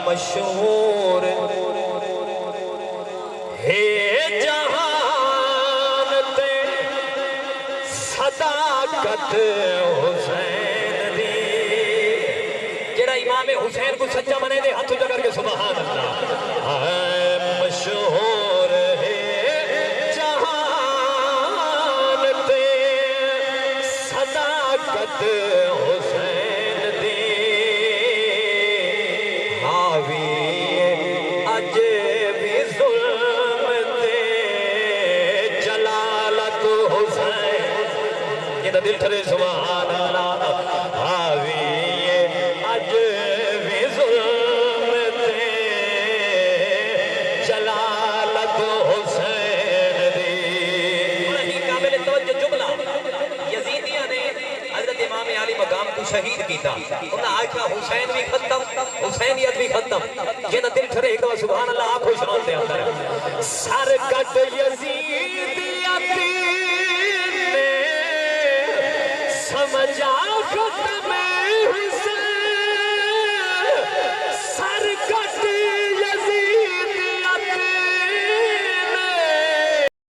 مشہور ہے جہان تے صداقت حسین دی جڑا امام حسین کو سچا منے دے ہاتھ اٹھا کر کے سبحان اللہ مشہور ہے جہان تے صداقت حسین دی حاوی اج بھی ظلم تے جلالت حسین یہ دل تھرے سبحان اللہ حاوی اج بھی ظلم تے جلالت حسین دی بڑا ہی قابل توجہ جملہ یزیدیہ نے حضرت امام علی مقام کو شہید کیتا انہاں آکھا حسین بھی ختم حسینیت بھی ختم یہ نہ دل تھرے ایک دفعہ سبحان اللہ آپ خوش آن دے اندر سر کٹ یزیدیت نے سمجھا ختم حسین